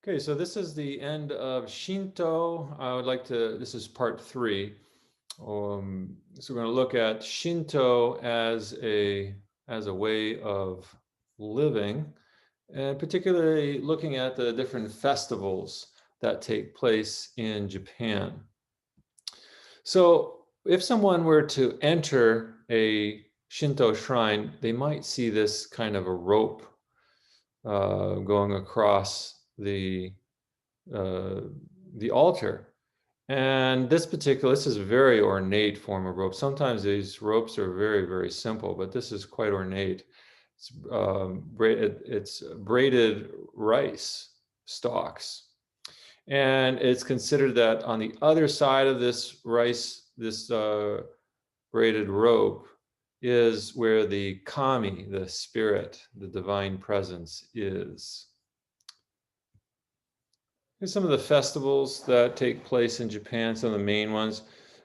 Okay, so this is the end of Shinto. I would like to, this is part 3. So we're going to look at Shinto as a way of living, and particularly looking at the different festivals that take place in Japan. So if someone were to enter a Shinto shrine, they might see this kind of a rope going across uh, the altar. And this is a very ornate form of rope. Sometimes these ropes are very, very simple, but this is quite ornate. It's braided rice stalks. And it's considered that on the other side of this braided rope is where the kami, the spirit, the divine presence is. Here's some of the festivals that take place in Japan, some of the main ones.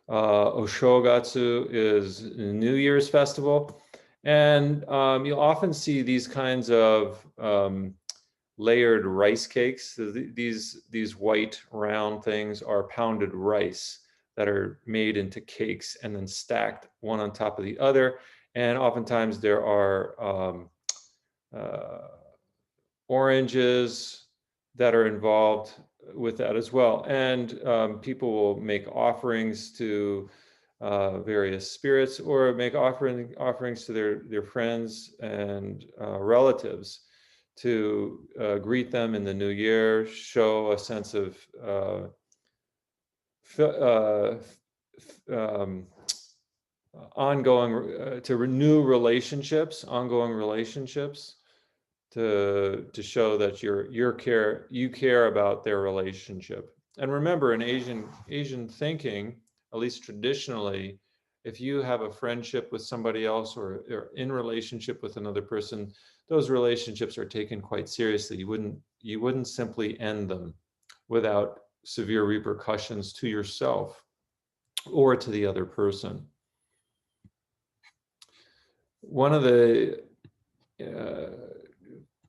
Oshogatsu is a New Year's festival. And you'll often see these kinds of layered rice cakes. So these white round things are pounded rice that are made into cakes and then stacked one on top of the other. And oftentimes there are oranges that are involved with that as well. And people will make offerings to various spirits, or make offerings to their friends and relatives to greet them in the new year, show a sense of ongoing, to renew relationships, ongoing relationships, to show that you care about their relationship. And remember, in Asian thinking, at least traditionally, if you have a friendship with somebody else, or in relationship with another person, those relationships are taken quite seriously. You wouldn't simply end them without severe repercussions to yourself or to the other person. One of the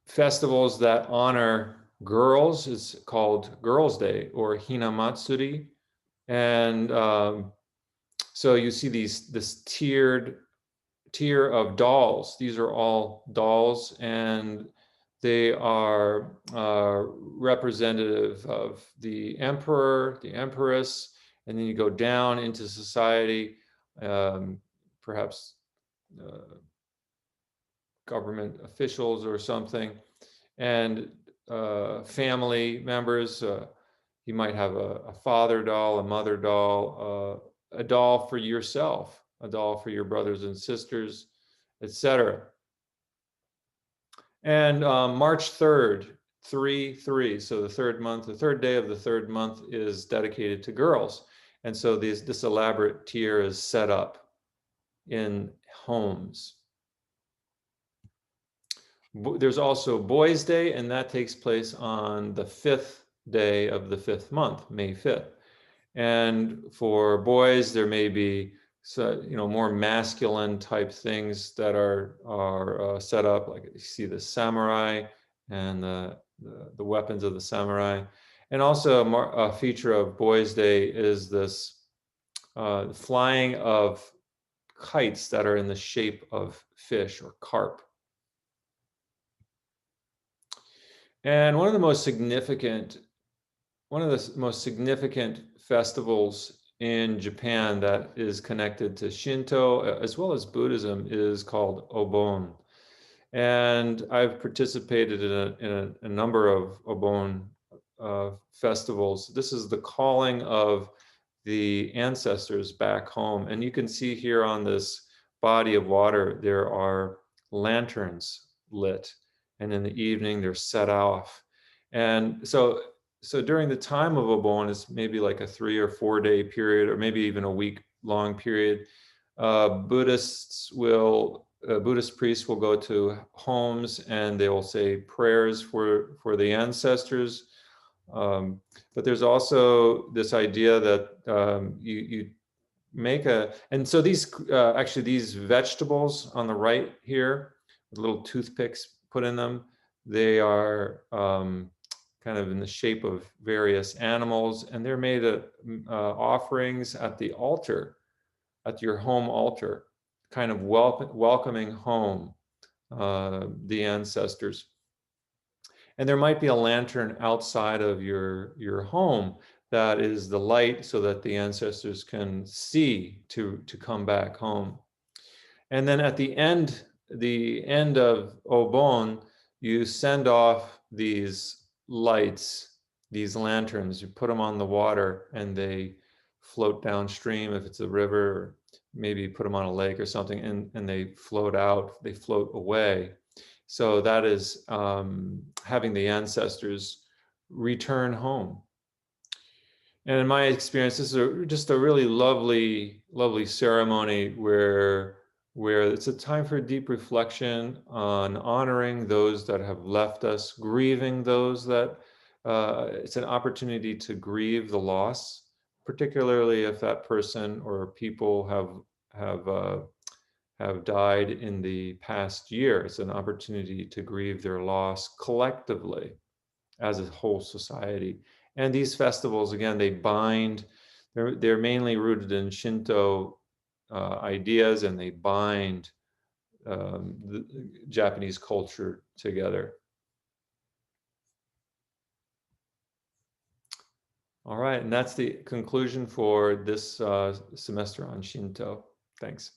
festivals that honor girls is called Girls' Day, or Hinamatsuri. And so you see this tier of dolls. These are all dolls, and they are representative of the emperor, the empress, and then you go down into society, perhaps government officials or something, and family members. You might have a father doll, a mother doll, a doll for yourself, a doll for your brothers and sisters, etc. And March 3rd, 3/3, so the third day of the third month is dedicated to girls. And so this elaborate tier is set up in homes. There's also Boys' Day, and that takes place on the 5th day of the 5th month, May 5th. And for boys, there may be more masculine type things that are set up, like you see the samurai and the weapons of the samurai. And also a feature of Boys' Day is this flying of kites that are in the shape of fish or carp. And one of the most significant festivals in Japan that is connected to Shinto as well as Buddhism is called Obon. And I've participated in a number of Obon festivals. This is the calling of the ancestors back home. And you can see here on this body of water, there are lanterns lit. And in the evening, they're set off. And so during the time of Obon, it's maybe like a 3 or 4 day period, or maybe even a week long period. Buddhist priests will go to homes and they will say prayers for the ancestors. But there's also this idea that you make and so these vegetables on the right here, with little toothpicks put in them, they are kind of in the shape of various animals, and they're made of offerings at the altar, at your home altar, kind of welcoming home the ancestors. And there might be a lantern outside of your home that is the light so that the ancestors can see to come back home. And then at the end of Obon, you send off these lights, these lanterns, you put them on the water and they float downstream if it's a river, or maybe put them on a lake or something, and they float out, they float away. So that is having the ancestors return home. And in my experience, this is just a really lovely, lovely ceremony where it's a time for deep reflection on honoring those that have left us, grieving those that it's an opportunity to grieve the loss, particularly if that person or people have died in the past year. It's an opportunity to grieve their loss collectively as a whole society. And these festivals, again, they bind, they're mainly rooted in Shinto ideas, and they bind the Japanese culture together. All right, and that's the conclusion for this semester on Shinto. Thanks.